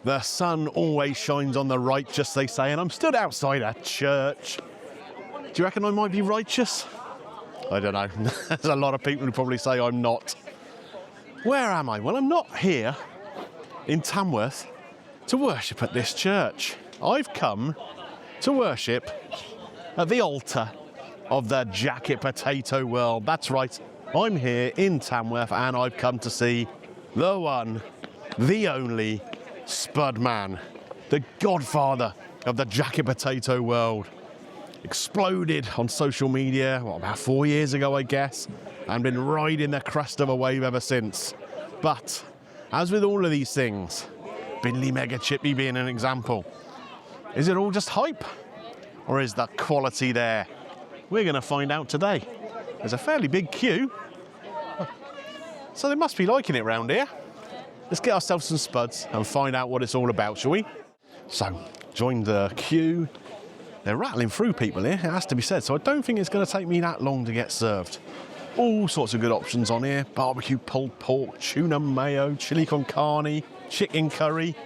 The sun always shines on the righteous, they say, and I'm stood outside a church. Do you reckon I might be righteous? I don't know. There's a lot of people who probably say I'm not. Where am I? Well, I'm not here in Tamworth to worship at this church. I've come to worship at the altar of the jacket potato world. That's right. I'm here in Tamworth and I've come to see the one, the only Spudman, the godfather of the jacket potato world. Exploded on social media, what, about 4 years ago, I guess, and been riding the crest of a wave ever since. But, as with all of these things, Bindley Mega Chippy being an example, is it all just hype? Or is the quality there? We're going to find out today. There's a fairly big queue, so they must be liking it round here. Let's get ourselves some spuds and find out what it's all about, shall we? So, join the queue. They're rattling through people here, it has to be said, so I don't think it's going to take me that long to get served. All sorts of good options on here. Barbecue pulled pork, tuna mayo, chili con carne, chicken curry.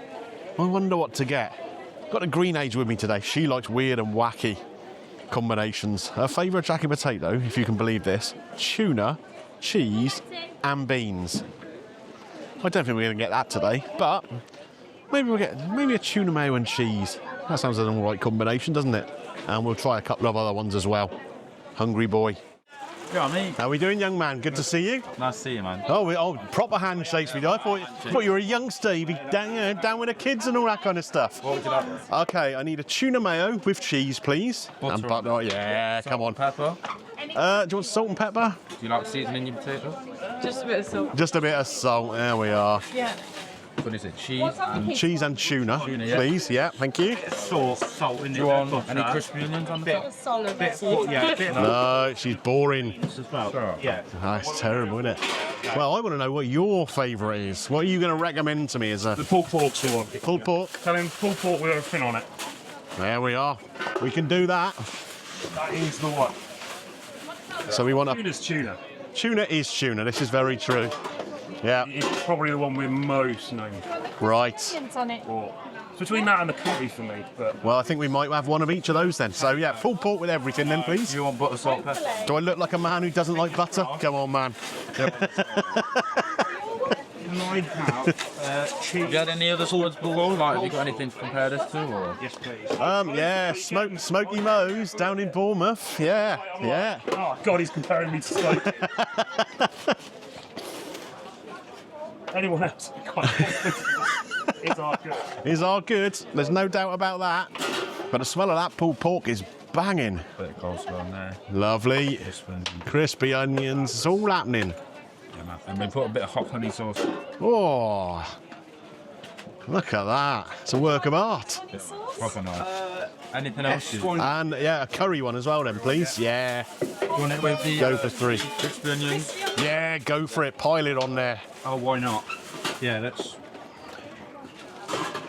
I wonder what to get. Got a green age with me today. She likes weird and wacky combinations. Her favourite jacket potato, if you can believe this, tuna, cheese and beans. I don't think we're going to get that today, but maybe we'll get a tuna mayo and cheese. That sounds an all right combination, doesn't it? And we'll try a couple of other ones as well. Hungry boy. Yeah, me. How are we doing, young man? Good to see you. Nice to see you, man. Oh, proper handshakes with you. I thought you were a youngster. You'd be down with the kids and all that kind of stuff. What would you like? Okay, I need a tuna mayo with cheese, please. Butter and butter. Oh, yeah, come on. Pepper. Do you want salt and pepper? Do you like seasoning your potato? Just a bit of salt. Just a bit of salt. There we are. Yeah. What is it? Cheese and Tuna, yeah. please. Yeah, thank you. Salt in do you want any crispy onions on the top? Solid. No, she's boring. Yeah. That's terrible, isn't it? Well, I want to know what your favourite is. What are you going to recommend to me as a The pulled pork's the one. pulled pork? Tell him pulled pork with everything on it. There we are. We can do that. That is the one. So we want a Tuna's tuna. tuna is tuna. This is very true. Yeah, It's probably the one we're most known right. On it. for. It's between that and the curry for me, but Well, I think we might have one of each of those then. So yeah, full pork with everything then, please. Do you want butter, salt, pepper? Do I look like a man who doesn't like butter? Come on, man. line out cheese. Have you had any other swords below? Like, have you got anything to compare this to? Or? Yes, please. Yeah, Smokey Mose down in Bournemouth. Yeah. Oh God, he's comparing me to Smoke. Anyone else? It's all good. Is all good. There's no doubt about that. But the smell of that pulled pork is banging. Bit of coleslaw in there. Lovely. This one. Crispy onions. It's all happening. Yeah, man. And we put a bit of hot honey sauce. Oh, look at that. It's a work of art. Proper nice. Anything else? And yeah, a curry one as well then, please. Yeah. You want it with the Go for 3. crispy onions? Yeah, go for it. Pile it on there. Oh, why not? Yeah, let's.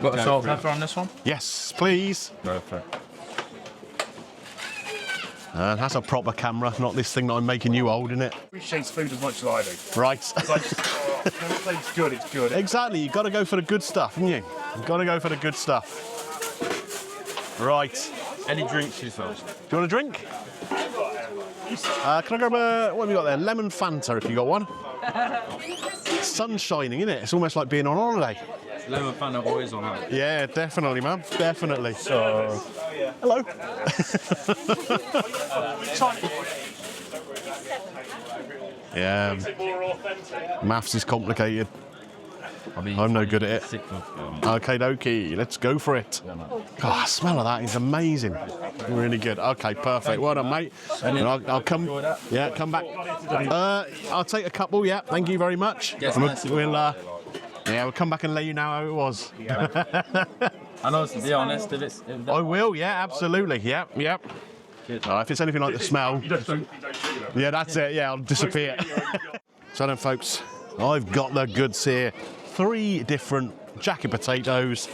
Got a salt and pepper on this one? Yes, please. Go for it. And that's a proper camera, not this thing that I'm making you hold, innit? Appreciates food as much as I do. Right. It's like, when it tastes good, it's good. Exactly, you've got to go for the good stuff, haven't you? You've got to go for the good stuff. Right. Any drinks yourself? Do you want a drink? Can I grab a, what have you got there? Lemon Fanta, if you got one. Sun's shining, isn't it? It's almost like being on holiday. Lemon Fanta always on that. Yeah, definitely, man. Definitely. So, Hello. Yeah. Maths is complicated. I'm no good at it. Okay, dokie, let's go for it. Oh, the smell of that is amazing. Really good. Okay, perfect. Well done, mate. And I'll come. Yeah, come back. I'll take a couple. Yeah, thank you very much. We'll come back and let you know how it was. I know, to be honest, I will. Yeah, absolutely. Yep. If it's anything like the smell, yeah, that's it. Yeah, I'll disappear. So then, folks, I've got the goods here. 3 different jacket potatoes,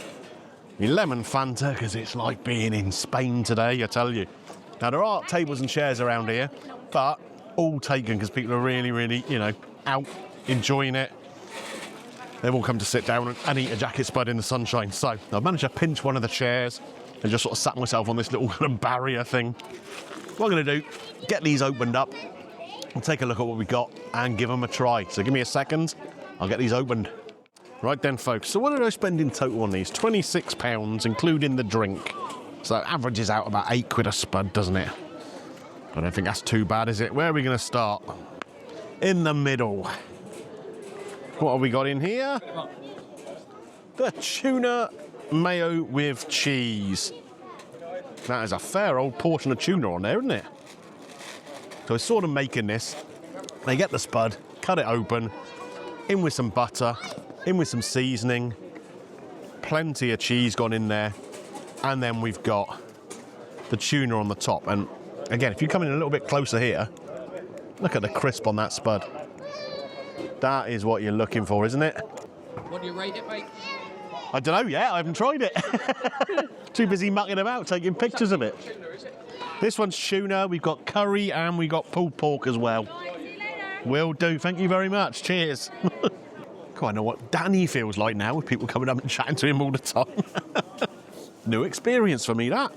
lemon Fanta, because it's like being in Spain today, I tell you. Now, there are tables and chairs around here, but all taken because people are really, out enjoying it. they've all come to sit down and eat a jacket spud in the sunshine. So I've managed to pinch one of the chairs and just sort of sat myself on this little kind of barrier thing. What I'm going to do, get these opened up, and take a look at what we got and give them a try. So give me a second, I'll get these opened. Right then, folks, so what did I spend in total on these? £26, including the drink. So that averages out about £8 a spud, doesn't it? I don't think that's too bad, is it? Where are we going to start? In the middle. What have we got in here? The tuna mayo with cheese. That is a fair old portion of tuna on there, isn't it? So we're sort of making this. They get the spud, cut it open, in with some butter, in with some seasoning, plenty of cheese gone in there, and then we've got the tuna on the top. And again, if you come in a little bit closer here, look at the crisp on that spud. That is what you're looking for, isn't it? What do you rate it, mate? I don't know yet, I haven't tried it. Too busy mucking about, taking pictures of it. This one's tuna, we've got curry and we've got pulled pork as well. Will do, thank you very much, cheers. I know what Danny feels like now with people coming up and chatting to him all the time. New experience for me, that.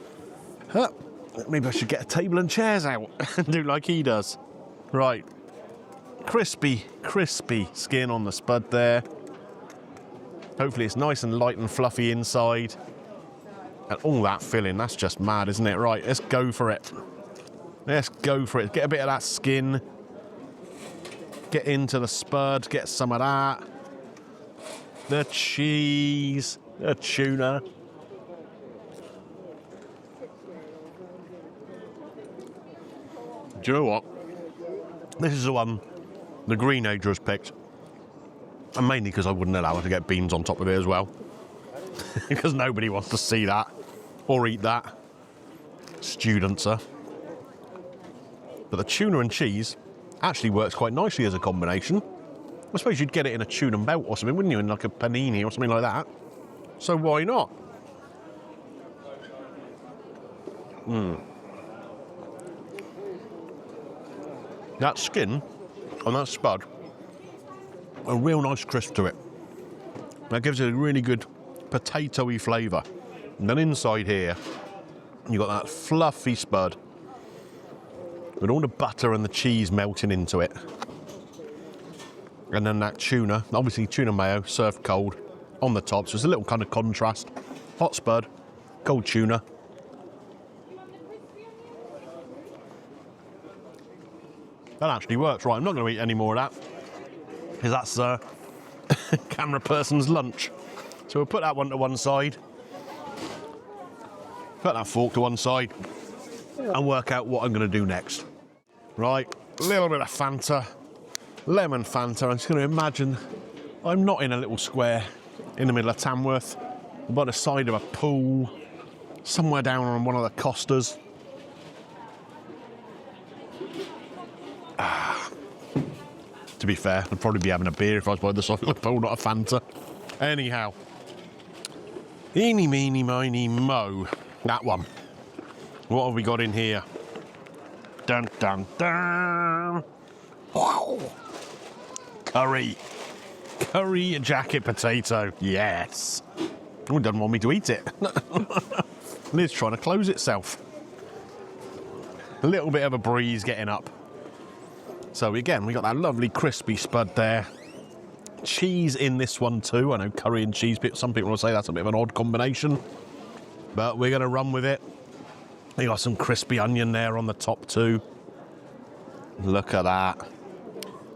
Maybe I should get a table and chairs out and do like he does. Right. Crispy, crispy skin on the spud there. Hopefully it's nice and light and fluffy inside. And all that filling, that's just mad, isn't it? Right, let's go for it. Let's go for it. Get a bit of that skin. Get into the spud, get some of that. The cheese, the tuna. Do you know what? This is the one the Greeno has picked. And mainly because I wouldn't allow her to get beans on top of it as well. Because nobody wants to see that or eat that. Students are. But the tuna and cheese actually works quite nicely as a combination. I suppose you'd get it in a tuna belt or something, wouldn't you? In like a panini or something like that. So why not? That skin on that spud, a real nice crisp to it. That gives it a really good potatoey flavour. And then inside here, you've got that fluffy spud with all the butter and the cheese melting into it. And then that tuna, obviously tuna mayo, served cold, on the top. So it's a little kind of contrast. Hot spud, cold tuna. That actually works. Right, I'm not going to eat any more of that, because that's camera person's lunch. So we'll put that one to one side, put that fork to one side, and work out what I'm going to do next. Right, a little bit of Fanta, lemon Fanta. I'm just going to imagine I'm not in a little square in the middle of Tamworth, by the side of a pool, somewhere down on one of the costas. To be fair, I'd probably be having a beer if I was by the side of the pool, not a Fanta. Anyhow, eeny, meeny, miny, mo. That one. What have we got in here? Dun, dun, dun. Wow. Curry. Curry jacket potato. Yes. Oh, it doesn't want me to eat it. Lid's trying to close itself. A little bit of a breeze getting up. So again, we got that lovely crispy spud there. Cheese in this one too. I know curry and cheese, some people will say that's a bit of an odd combination, but we're going to run with it. We got some crispy onion there on the top too. Look at that.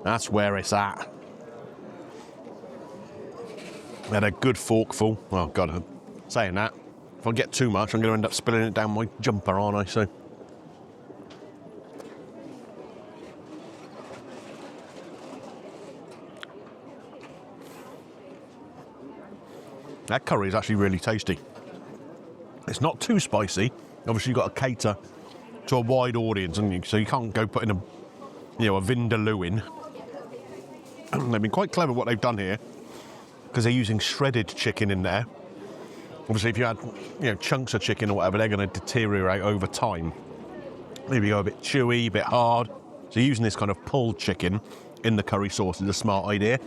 That's where it's at. We had a good forkful. Oh God, I'm saying that. If I get too much, I'm going to end up spilling it down my jumper, aren't I? So. That curry is actually really tasty. It's not too spicy. Obviously, you've got to cater to a wide audience, haven't you? So you can't go putting a vindaloo in. They've been quite clever what they've done here, because they're using shredded chicken in there. Obviously, if you had chunks of chicken or whatever, they're going to deteriorate over time. Maybe go a bit chewy, a bit hard. So using this kind of pulled chicken in the curry sauce is a smart idea.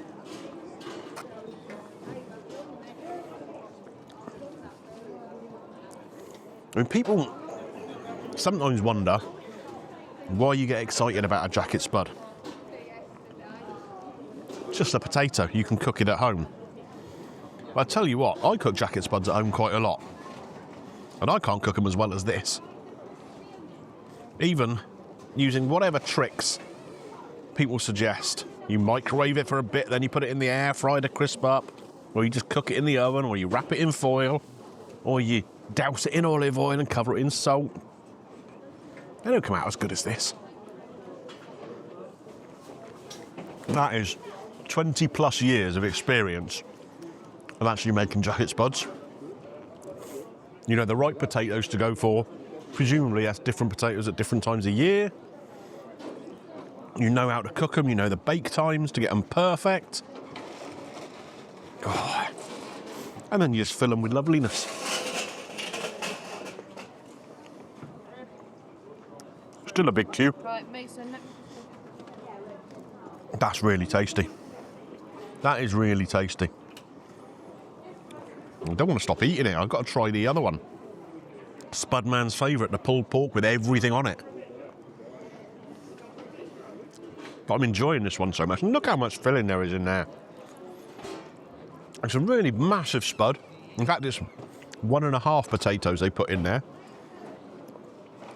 I mean, people sometimes wonder why you get excited about a jacket spud. It's just a potato. You can cook it at home. But I tell you what, I cook jacket spuds at home quite a lot. And I can't cook them as well as this. Even using whatever tricks people suggest. You microwave it for a bit, then you put it in the air fryer to crisp up, or you just cook it in the oven, or you wrap it in foil, or you douse it in olive oil and cover it in salt. They don't come out as good as this. That is 20 plus years of experience of actually making jacket spuds. You know the right potatoes to go for. Presumably that's different potatoes at different times of year. You know how to cook them, you know the bake times to get them perfect. Oh. And then you just fill them with loveliness. Still a big queue. Right, Mason. That's really tasty. That is really tasty. I don't want to stop eating it. I've got to try the other one. Spudman's favourite, the pulled pork with everything on it. But I'm enjoying this one so much. And look how much filling there is in there. It's a really massive spud. In fact, it's 1.5 potatoes they put in there.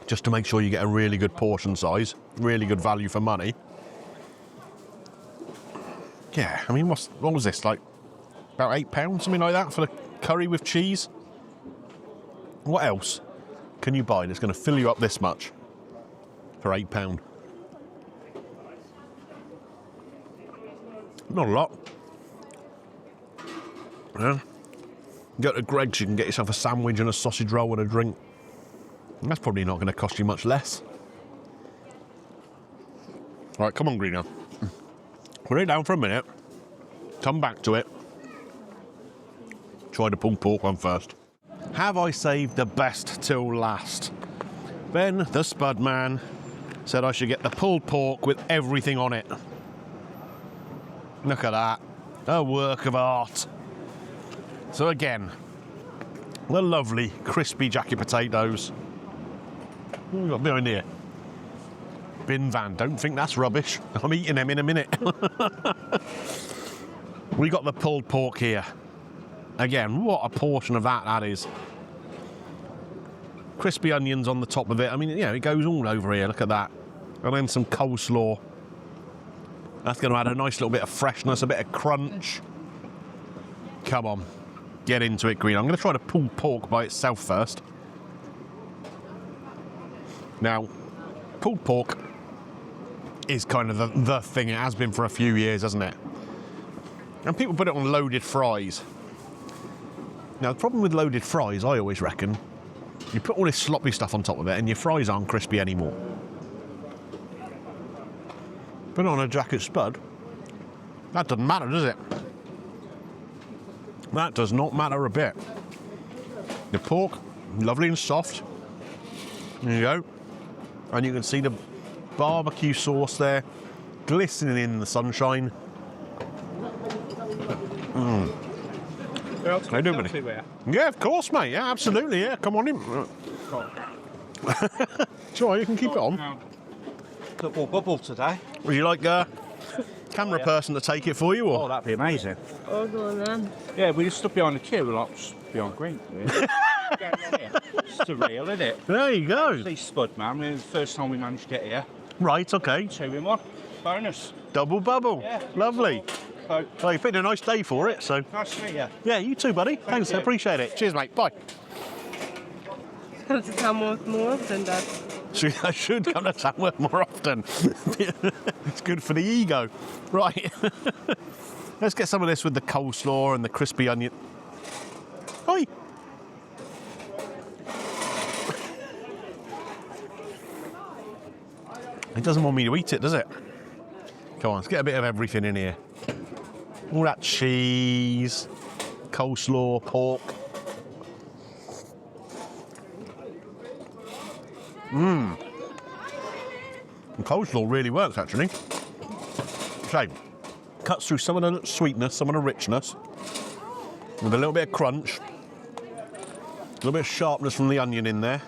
Just to make sure you get a really good portion size. Really good value for money. Yeah, I mean, what was this, like about £8, something like that, for the curry with cheese? What else can you buy that's going to fill you up this much for £8? Not a lot. Yeah. Go to Greg's, you can get yourself a sandwich and a sausage roll and a drink. And that's probably not going to cost you much less. All right, come on, Greeno. Put it down for a minute. Come back to it. Try the pulled pork one first. Have I saved the best till last? Ben, the spud man, said I should get the pulled pork with everything on it. Look at that. A work of art. So again, the lovely crispy jacket potatoes. What have we got behind here? Bin van. Don't think that's rubbish. I'm eating them in a minute. We got the pulled pork here. Again, what a portion of that is. Crispy onions on the top of it. I mean, you know, it goes all over here. Look at that. And then some coleslaw. That's going to add a nice little bit of freshness, a bit of crunch. Come on. Get into it, Greeno. I'm going to try the pulled pork by itself first. Now, pulled pork is kind of the thing. It has been for a few years, hasn't it? And people put it on loaded fries. Now, the problem with loaded fries, I always reckon, you put all this sloppy stuff on top of it and your fries aren't crispy anymore. Put it on a jacket spud, that doesn't matter, does it? That does not matter a bit. The pork, lovely and soft. There you go. And you can see the barbecue sauce there, glistening in the sunshine. How you doing, buddy? Yeah, of course, mate. Yeah, absolutely. Yeah, come on in. Sure, you can keep it on. Football bubble today. Would you like a camera person to take it for you? Or? Oh, that'd be amazing. Oh, go on then. Yeah, we just stood behind the queue, we're like, just behind green. Really. It's surreal, isn't it? There you go. See Spud, man. It's the first time we managed to get here. Right, okay. 2-in-1. Bonus. Double bubble. Yeah. Lovely. So, Well, you've been a nice day for it, so. nice to meet you. Yeah, you too, buddy. Thanks, I you. appreciate it. Cheers, mate. Bye. Come to Tamworth more often, Dad. I should come to Tamworth more often. It's good for the ego. Right. Let's get some of this with the coleslaw and the crispy onion. Oi! It doesn't want me to eat it, does it? Come on, let's get a bit of everything in here. All that cheese, coleslaw, pork. The coleslaw really works, actually. So, cuts through some of the sweetness, some of the richness, with a little bit of crunch. little bit of sharpness from the onion in there.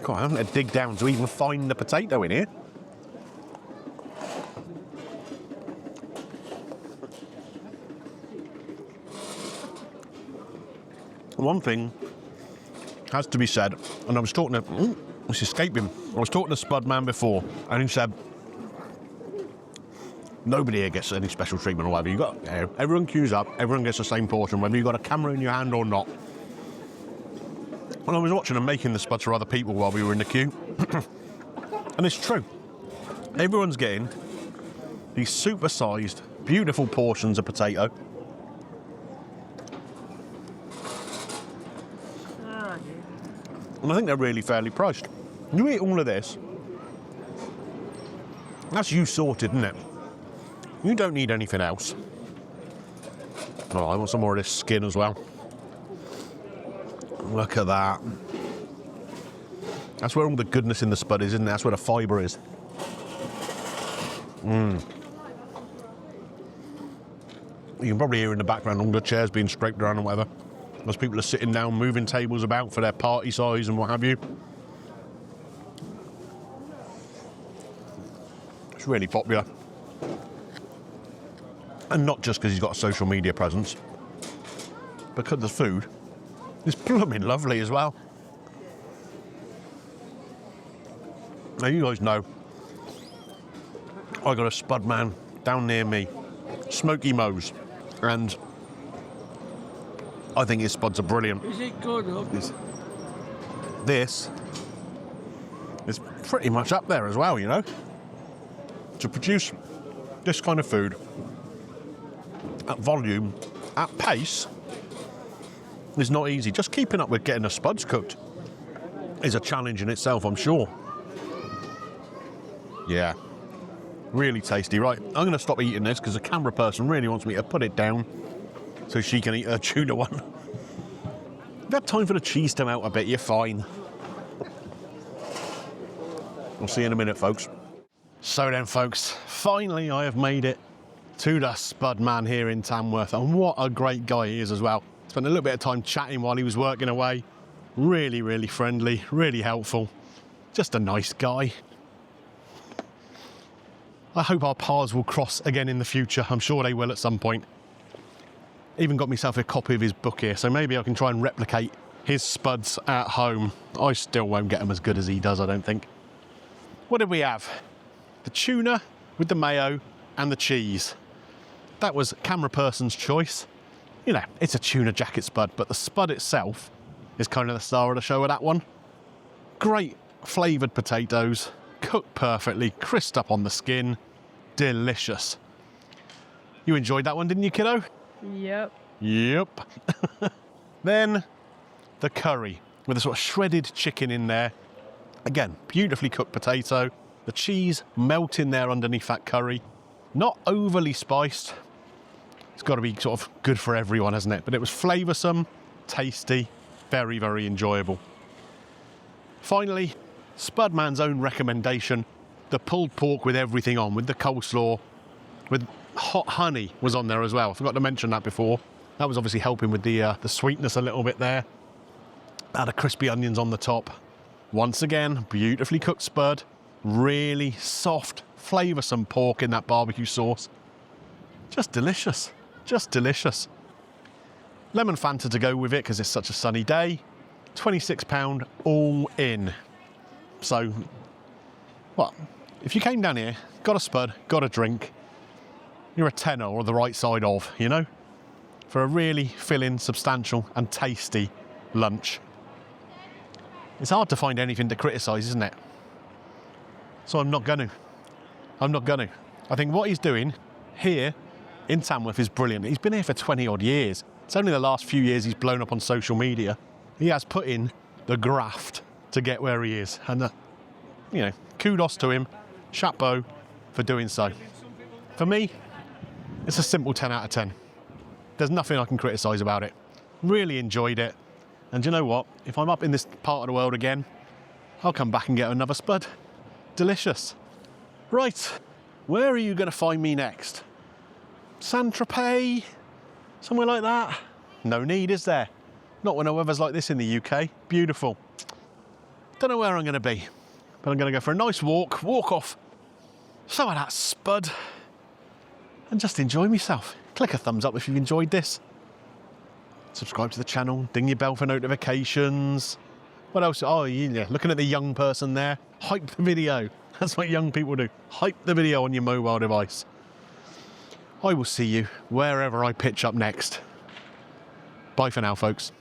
God, I haven't had to dig down to even find the potato in here. One thing has to be said, and I was talking to, it's escaping. I was talking to Spudman before, and he said, nobody here gets any special treatment or whatever. You got, everyone queues up, everyone gets the same portion, whether you've got a camera in your hand or not. And I was watching them making the spuds for other people while we were in the queue, and it's true. Everyone's getting these super-sized, beautiful portions of potato. And I think they're really fairly priced. You eat all of this, that's you sorted, isn't it? You don't need anything else. Oh, I want some more of this skin as well. Look at that. That's where all the goodness in the spud is, isn't it? That's where the fibre is. You can probably hear in the background all the chairs being scraped around and whatever. Most people are sitting down, moving tables about for their party size and what have you. It's really popular. And not just because he's got a social media presence, because the food is blooming lovely as well. Now you guys know, I got a Spudman down near me, Smokey Mose, and I think his spuds are brilliant. Is it good? This is pretty much up there as well, you know. To produce this kind of food at volume, at pace, is not easy. Just keeping up with getting the spuds cooked is a challenge in itself, I'm sure. Yeah, really tasty. Right, I'm going to stop eating this because the camera person really wants me to put it down so she can eat her tuna one. If you have time for the cheese to melt a bit, you're fine. We'll see you in a minute, folks. So then, folks, finally I have made it to the Spudman here in Tamworth, and what a great guy he is as well. Spent a little bit of time chatting while he was working away. Really, really friendly, really helpful. Just a nice guy. I hope our paths will cross again in the future. I'm sure they will at some point. Even got myself a copy of his book here, so maybe I can try and replicate his spuds at home. I still won't get them as good as he does, I don't think. What did we have? The tuna with the mayo and the cheese. That was camera person's choice. You know, it's a tuna jacket spud, but the spud itself is kind of the star of the show with that one. Great flavoured potatoes, cooked perfectly, crisped up on the skin, delicious. You enjoyed that one, didn't you, kiddo? Yep. Yep. Then the curry with a sort of shredded chicken in there. Again, beautifully cooked potato. The cheese melting there underneath that curry. Not overly spiced. It's got to be sort of good for everyone, hasn't it? But it was flavoursome, tasty, very, very enjoyable. Finally, Spudman's own recommendation, the pulled pork with everything on, with the coleslaw, with hot honey was on there as well. I forgot to mention that before. That was obviously helping with the sweetness a little bit there. Had the crispy onions on the top. Once again, beautifully cooked spud. Really soft, flavoursome pork in that barbecue sauce. Just delicious. Just delicious. Lemon Fanta to go with it because it's such a sunny day. £26 all in. So, well, if you came down here, got a spud, got a drink, you're a tenner or the right side of, you know, for a really filling, substantial and tasty lunch. It's hard to find anything to criticise, isn't it? So I'm not going to. I think what he's doing here in Tamworth is brilliant. He's been here for 20 odd years. It's only the last few years he's blown up on social media. He has put in the graft to get where he is. And, you know, kudos to him. Chapeau for doing so. For me, it's a simple 10 out of 10. There's nothing I can criticise about it. Really enjoyed it. And do you know what? If I'm up in this part of the world again, I'll come back and get another spud. Delicious. Right, where are you going to find me next? Saint-Tropez? Somewhere like that? No need, is there? Not when the weather's like this in the UK. Beautiful. Don't know where I'm going to be, but I'm going to go for a nice walk off some of that spud, and just enjoy myself. Click a thumbs up if you've enjoyed this. Subscribe to the channel, ding your bell for notifications. What else? Oh, yeah, looking at the young person there. Hype the video. That's what young people do. Hype the video on your mobile device. I will see you wherever I pitch up next. Bye for now, folks.